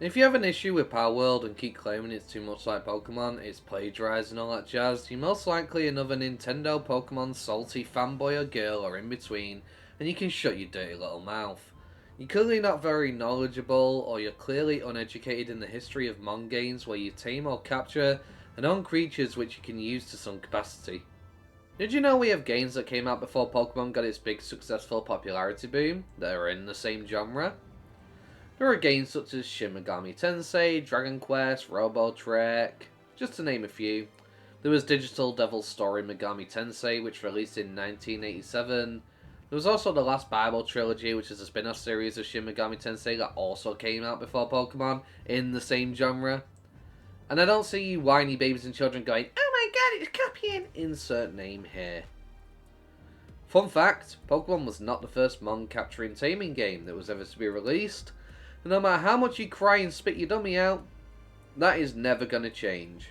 If you have an issue with Palworld and keep claiming it's too much like Pokemon, it's plagiarized and all that jazz, you're most likely another Nintendo Pokemon salty fanboy or girl or in between, and you can shut your dirty little mouth. You're clearly not very knowledgeable, or you're clearly uneducated in the history of Mon games where you tame or capture and own creatures which you can use to some capacity. Did you know we have games that came out before Pokemon got its big successful popularity boom that are in the same genre? There are games such as Shin Megami Tensei, Dragon Quest, Robo Trek, just to name a few. There was Digital Devil's Story Megami Tensei, which released in 1987. There was also the Last Bible Trilogy, which is a spin-off series of Shin Megami Tensei that also came out before Pokemon in the same genre. And I don't see you whiny babies and children going, "Oh my god, it's copying!" Insert name here. Fun fact, Pokemon was not the first Mon capturing taming game that was ever to be released. No matter how much you cry and spit your dummy out, that is never going to change.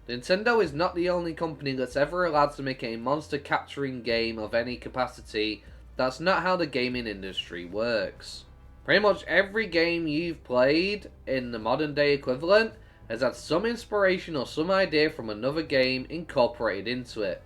Nintendo is not the only company that's ever allowed to make a monster capturing game of any capacity. That's not how the gaming industry works. Pretty much every game you've played in the modern day equivalent has had some inspiration or some idea from another game incorporated into it.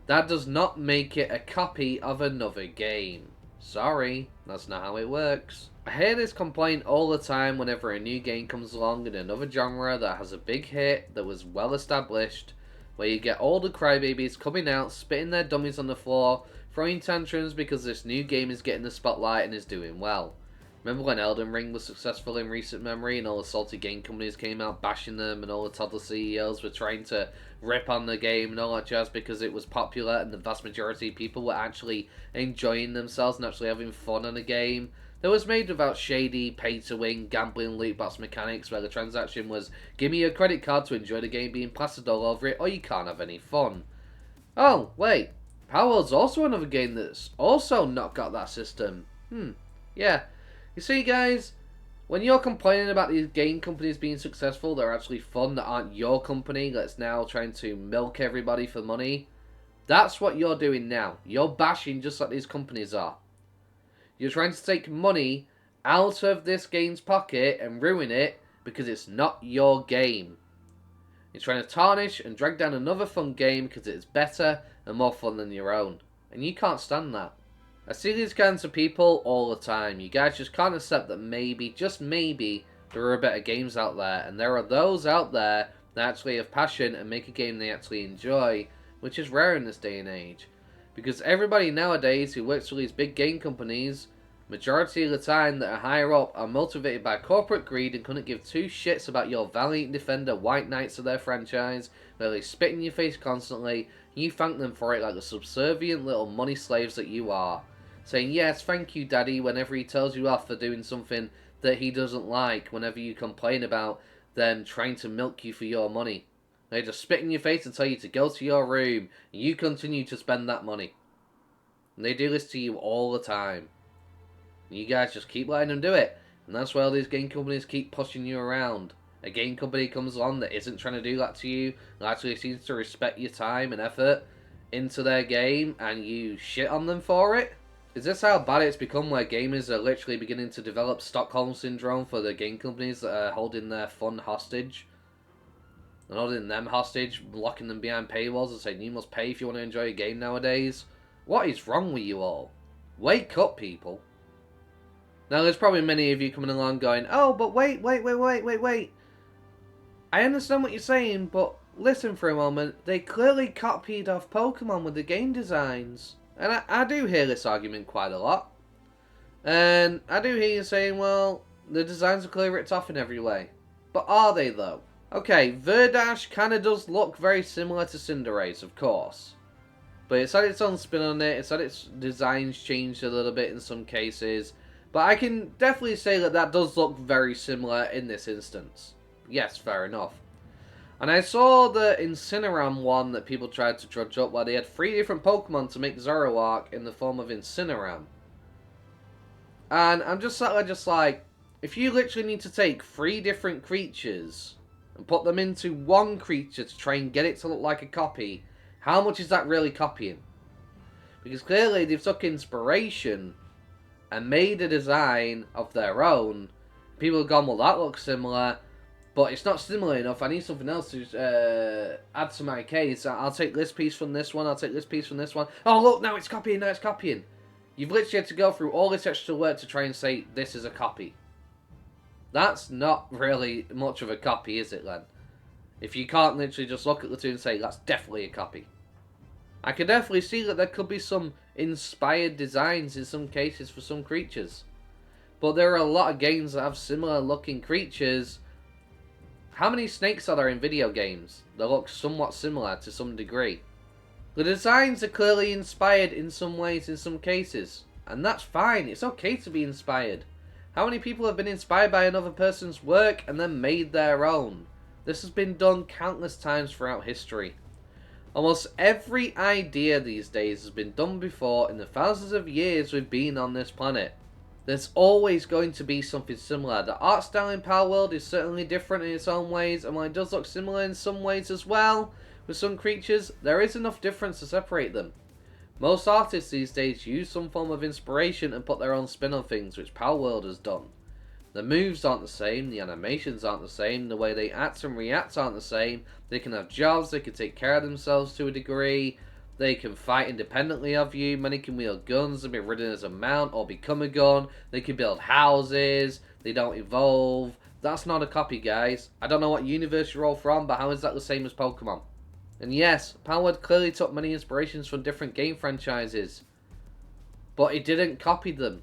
That does not make it a copy of another game. Sorry, that's not how it works. I hear this complaint all the time whenever a new game comes along in another genre that has a big hit that was well established, where you get all the crybabies coming out, spitting their dummies on the floor, throwing tantrums because this new game is getting the spotlight and is doing well. Remember when Elden Ring was successful in recent memory and all the salty game companies came out bashing them and all the toddler CEOs were trying to rip on the game and all that jazz because it was popular and the vast majority of people were actually enjoying themselves and actually having fun on a game that was made without shady, pay-to-win, gambling loot box mechanics where the transaction was give me your credit card to enjoy the game being plastered all over it or you can't have any fun. Oh, wait. Palworld's also another game that's also not got that system. Yeah. You see, guys, when you're complaining about these game companies being successful, they're actually fun, that aren't your company, that's now trying to milk everybody for money, that's what you're doing now. You're bashing just like these companies are. You're trying to take money out of this game's pocket and ruin it because it's not your game. You're trying to tarnish and drag down another fun game because it's better and more fun than your own. And you can't stand that. I see these kinds of people all the time. You guys just can't accept that maybe, just maybe, there are better games out there. And there are those out there that actually have passion and make a game they actually enjoy, which is rare in this day and age. Because everybody nowadays who works for these big game companies, majority of the time that are higher up, are motivated by corporate greed and couldn't give two shits about your valiant defender white knights of their franchise, where they spit in your face constantly, and you thank them for it like the subservient little money slaves that you are. Saying, yes, thank you, Daddy, whenever he tells you off for doing something that he doesn't like, whenever you complain about them trying to milk you for your money. They just spit in your face and tell you to go to your room, and you continue to spend that money. And they do this to you all the time. And you guys just keep letting them do it. And that's why all these game companies keep pushing you around. A game company comes along that isn't trying to do that to you, that actually seems to respect your time and effort into their game, and you shit on them for it. Is this how bad it's become, where gamers are literally beginning to develop Stockholm Syndrome for the game companies that are holding their fun hostage? And holding them hostage, locking them behind paywalls and saying you must pay if you want to enjoy a game nowadays? What is wrong with you all? Wake up, people. Now, there's probably many of you coming along going, oh, but wait. I understand what you're saying, but listen for a moment. They clearly copied off Pokemon with the game designs. And I do hear this argument quite a lot. And I do hear you saying, well, the designs are clearly ripped off in every way. But are they, though? Okay, Verdash kind of does look very similar to Cinderace, of course. But it's had its own spin on it. It's had its designs changed a little bit in some cases. But I can definitely say that that does look very similar in this instance. Yes, fair enough. And I saw the Incineram one that people tried to drudge up, where they had 3 different Pokemon to make Zoroark in the form of Incineram. And I'm just sat there just like, if you literally need to take 3 different creatures and put them into one creature to try and get it to look like a copy, how much is that really copying? Because clearly they've took inspiration and made a design of their own People have gone, well, that looks similar, but it's not similar enough. I need something else to add to my case. I'll take this piece from this one. I'll take this piece from this one. Oh, look, now it's copying. Now it's copying. You've literally had to go through all this extra work to try and say this is a copy. That's not really much of a copy, is it, then? If you can't literally just look at the two and say, that's definitely a copy. I can definitely see that there could be some inspired designs in some cases for some creatures. But there are a lot of games that have similar looking creatures. How many snakes are there in video games that look somewhat similar to some degree? The designs are clearly inspired in some ways in some cases. And that's fine, it's okay to be inspired. How many people have been inspired by another person's work and then made their own? This has been done countless times throughout history. Almost every idea these days has been done before in the thousands of years we've been on this planet. There's always going to be something similar. The art style in Palworld is certainly different in its own ways, and while it does look similar in some ways as well, with some creatures, there is enough difference to separate them. Most artists these days use some form of inspiration and put their own spin on things, which Palworld has done. The moves aren't the same, the animations aren't the same, the way they act and react aren't the same. They can have jobs, they can take care of themselves to a degree, they can fight independently of you, many can wield guns and be ridden as a mount or become a gun, they can build houses, they don't evolve. That's not a copy, guys. I don't know what universe you're all from, but how is that the same as Pokemon? And yes, Palworld clearly took many inspirations from different game franchises, but it didn't copy them.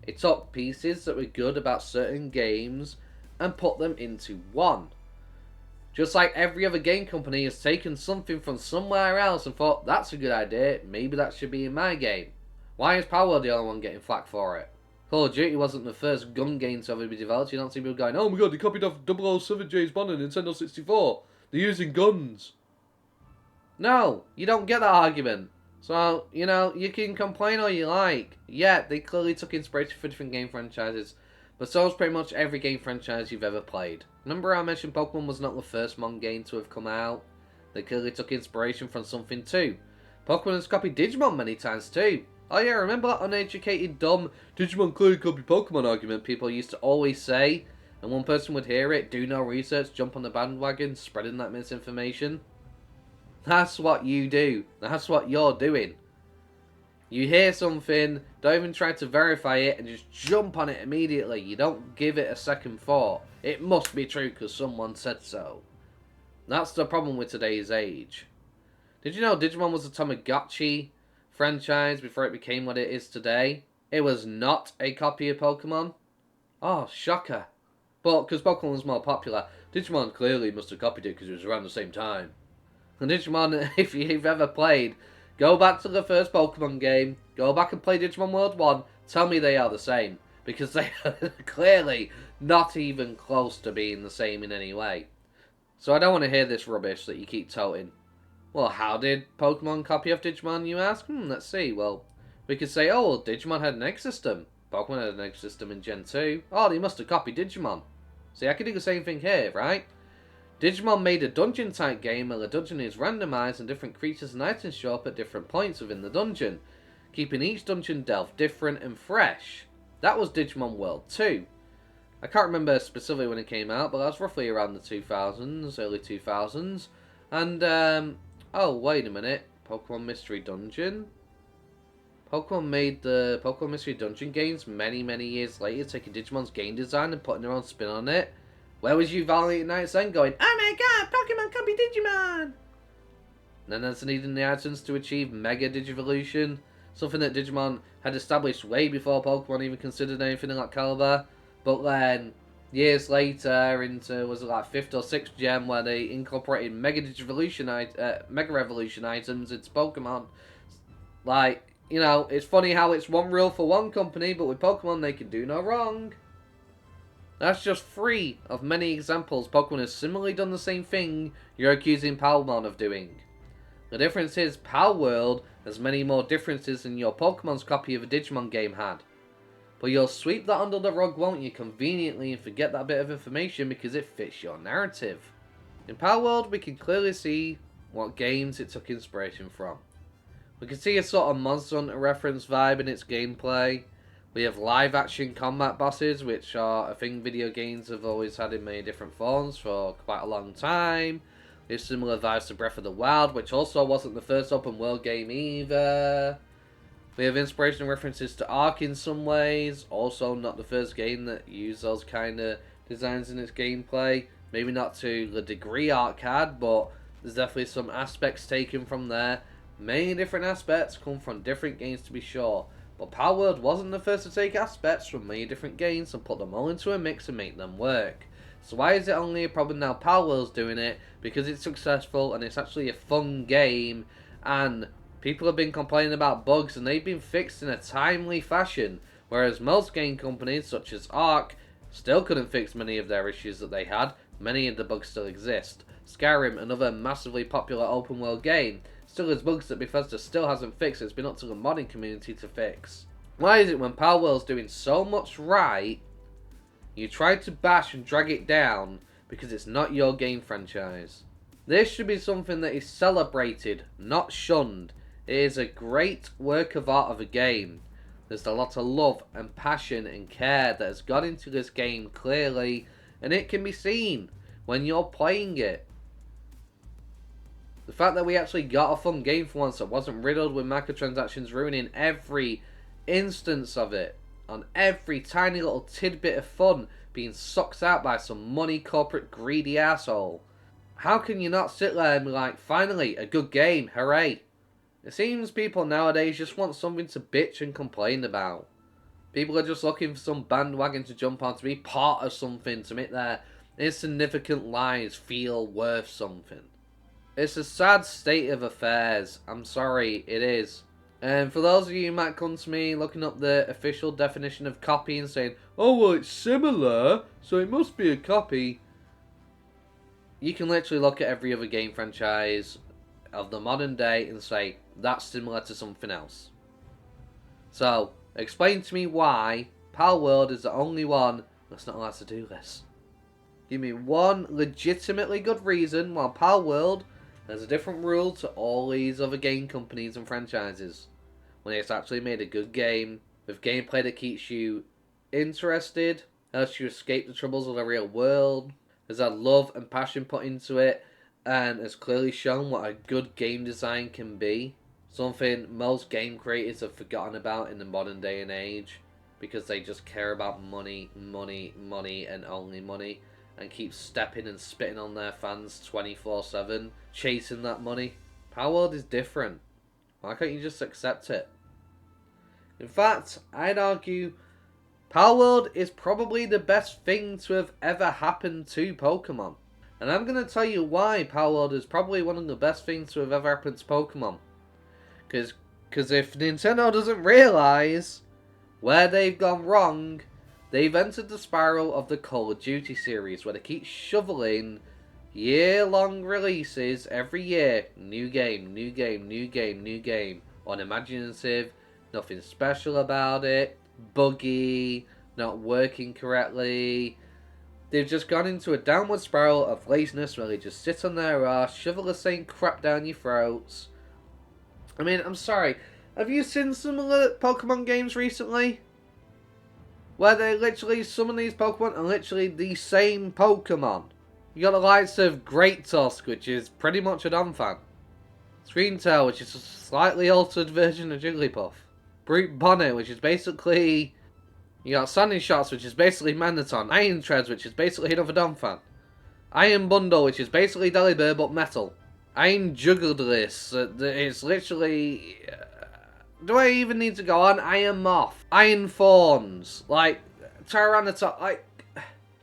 It took pieces that were good about certain games and put them into one. Just like every other game company has taken something from somewhere else and thought, that's a good idea, maybe that should be in my game. Why is Palworld the only one getting flack for it? Call of Duty wasn't the first gun game to ever be developed. You don't see people going, oh my god, they copied off 007 James Bond and Nintendo 64. They're using guns. No, you don't get that argument. So, you know, you can complain all you like. Yeah, they clearly took inspiration for different game franchises. But so is pretty much every game franchise you've ever played. Remember I mentioned Pokemon was not the first Mon game to have come out? They clearly took inspiration from something too. Pokemon has copied Digimon many times too. Oh yeah, remember that uneducated, dumb, Digimon clearly copied Pokemon argument people used to always say? And one person would hear it, do no research, jump on the bandwagon, spreading that misinformation? That's what you do. That's what you're doing. You hear something, don't even try to verify it, and just jump on it immediately. You don't give it a second thought. It must be true because someone said so. That's the problem with today's age. Did you know Digimon was a Tamagotchi franchise before it became what it is today? It was not a copy of Pokemon. Oh, shocker. But because Pokemon was more popular, Digimon clearly must have copied it because it was around the same time. And Digimon, if you've ever played, go back to the first Pokemon game, go back and play Digimon World 1, tell me they are the same. Because they are clearly not even close to being the same in any way. So I don't want to hear this rubbish that you keep toting. Well, how did Pokemon copy off Digimon, you ask? Let's see. Well, we could say, oh, well, Digimon had an egg system. Pokemon had an egg system in Gen 2. Oh, they must have copied Digimon. See, I could do the same thing here, right? Digimon made a dungeon-type game where the dungeon is randomized and different creatures and items show up at different points within the dungeon, keeping each dungeon delve different and fresh. That was Digimon World 2. I can't remember specifically when it came out, but that was roughly around the 2000s, early 2000s. And, oh, wait a minute. Pokemon Mystery Dungeon? Pokemon made the Pokemon Mystery Dungeon games many, many years later, taking Digimon's game design and putting their own spin on it. Where was you Valiant Knights then going, oh my god, Pokemon copy Digimon! And then needing the items to achieve Mega Digivolution, something that Digimon had established way before Pokemon even considered anything in that caliber. But then, years later, into, was it like 5th or 6th gen, where they incorporated Mega Evolution items into Pokemon. Like, you know, it's funny how it's one rule for one company, but with Pokemon they can do no wrong. That's just 3 of many examples Pokemon has similarly done the same thing you're accusing Palmon of doing. The difference is Palworld has many more differences than your Pokemon's copy of a Digimon game had. But you'll sweep that under the rug, won't you, conveniently, and forget that bit of information because it fits your narrative. In Palworld, we can clearly see what games it took inspiration from. We can see a sort of Monster Hunter reference vibe in its gameplay. We have live action combat bosses, which are a thing video games have always had in many different forms for quite a long time. We have similar vibes to Breath of the Wild, which also wasn't the first open world game either. We have inspirational references to Ark in some ways, also not the first game that used those kind of designs in its gameplay. Maybe not to the degree Ark had, but there's definitely some aspects taken from there. Many different aspects come from different games to be sure, but Palworld wasn't the first to take aspects from many different games and put them all into a mix and make them work. So why is it only a problem now Palworld's doing it? Because it's successful and it's actually a fun game, and people have been complaining about bugs and they've been fixed in a timely fashion, whereas most game companies such as Ark still couldn't fix many of their issues that they had. Many of the bugs still exist. Skyrim, another massively popular open world game, still has bugs that Bethesda still hasn't fixed. It's been up to the modding community to fix. Why is it when Palworld's doing so much right, you try to bash and drag it down because it's not your game franchise? This should be something that is celebrated, not shunned. It is a great work of art of a game. There's a lot of love and passion and care that has gone into this game clearly, and it can be seen when you're playing it. The fact that we actually got a fun game for once that wasn't riddled with microtransactions ruining every instance of it, on every tiny little tidbit of fun being sucked out by some money corporate greedy asshole. How can you not sit there and be like, finally, a good game, hooray? It seems people nowadays just want something to bitch and complain about. People are just looking for some bandwagon to jump on, to be part of something, to make their insignificant lives feel worth something. It's a sad state of affairs. I'm sorry, it is. And for those of you who might come to me looking up the official definition of copy and saying, oh, well, it's similar, so it must be a copy. You can literally look at every other game franchise of the modern day and say, that's similar to something else. So, explain to me why Palworld is the only one that's not allowed to do this. Give me one legitimately good reason why Palworld has a different rule to all these other game companies and franchises, when it's actually made a good game with gameplay that keeps you interested, helps you escape the troubles of the real world, has had love and passion put into it, and has clearly shown what a good game design can be. Something most game creators have forgotten about in the modern day and age, because they just care about money, money, money, and only money, and keep stepping and spitting on their fans 24/7, chasing that money. Palworld is different. Why can't you just accept it? In fact, I'd argue Palworld is probably the best thing to have ever happened to Pokemon. And I'm going to tell you why Palworld is probably one of the best things to have ever happened to Pokemon. Because if Nintendo doesn't realise where they've gone wrong, they've entered the spiral of the Call of Duty series, where they keep shoveling year-long releases every year. New game, new game, new game, new game. Unimaginative, nothing special about it, buggy, not working correctly. They've just gone into a downward spiral of laziness where they just sit on their ass, shovel the same crap down your throats. I mean, I'm sorry, have you seen similar Pokemon games recently? Where they literally, some of these Pokemon are literally the same Pokemon. You got the likes of Great Tusk, which is pretty much a Donphan. Screamtail, which is a slightly altered version of Jigglypuff. Brute Bonnet, which is basically... You got Sanding Shots, which is basically Magneton. Iron Treads, which is basically another Donphan. Iron Bundle, which is basically Delibird but metal. Iron Jugglerless, it's literally... do I even need to go on? Iron Moth. Iron Thorns. Like, Tyranitar. Like,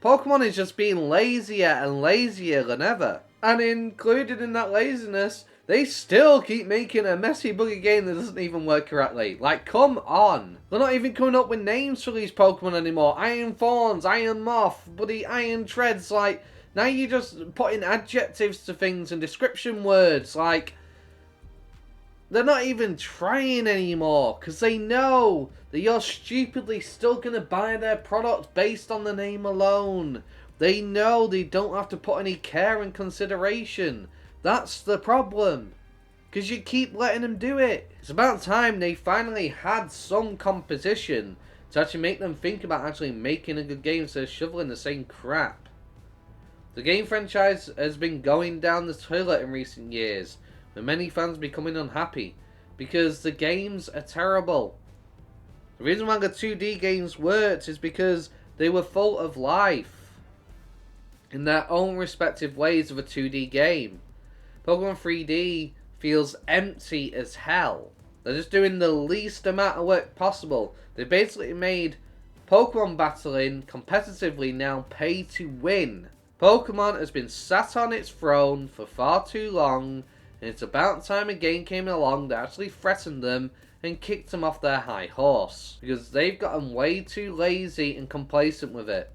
Pokemon is just being lazier and lazier than ever. And included in that laziness, they still keep making a messy, buggy game that doesn't even work correctly. Like, come on. They're not even coming up with names for these Pokemon anymore. Iron Thorns, Iron Moth, bloody Iron Treads. Like, now you're just putting adjectives to things and description words. Like, they're not even trying anymore, because they know that you're stupidly still going to buy their product based on the name alone. They know they don't have to put any care and consideration. That's the problem. Because you keep letting them do it. It's about time they finally had some composition to actually make them think about actually making a good game instead of shoveling the same crap. The game franchise has been going down the toilet in recent years, with many fans becoming unhappy, because the games are terrible. The reason why the 2D games worked is because they were full of life, in their own respective ways of a 2D game. Pokemon 3D feels empty as hell. They're just doing the least amount of work possible. They basically made Pokemon battling competitively now pay to win. Pokemon has been sat on its throne for far too long, and it's about time a game came along that actually threatened them and kicked them off their high horse. Because they've gotten way too lazy and complacent with it,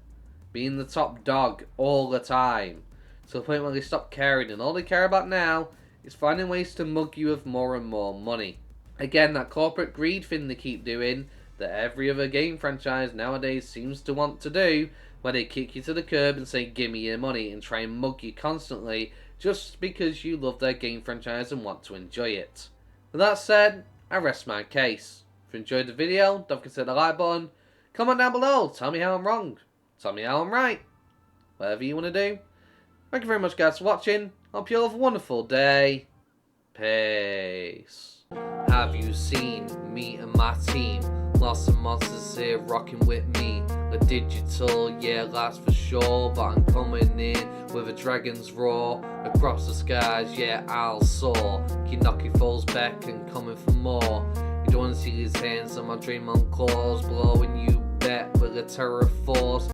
being the top dog all the time, to the point where they stop caring, and all they care about now is finding ways to mug you with more and more money. Again, that corporate greed thing they keep doing, that every other game franchise nowadays seems to want to do, where they kick you to the curb and say give me your money and try and mug you constantly just because you love their game franchise and want to enjoy it. With that said, I rest my case. If you enjoyed the video, don't forget to hit the like button, comment down below, tell me how I'm wrong, tell me how I'm right, whatever you want to do. Thank you very much guys for watching, hope you all have a wonderful day, peace. Have you seen me and my team? Lots of monsters here rocking with me. The digital, yeah, that's for sure. But I'm coming in with a dragon's roar. Across the skies, yeah, I'll soar. Kinocki falls back and coming for more. You don't want to see his hands on my dream on claws, blowing you back with a terror force.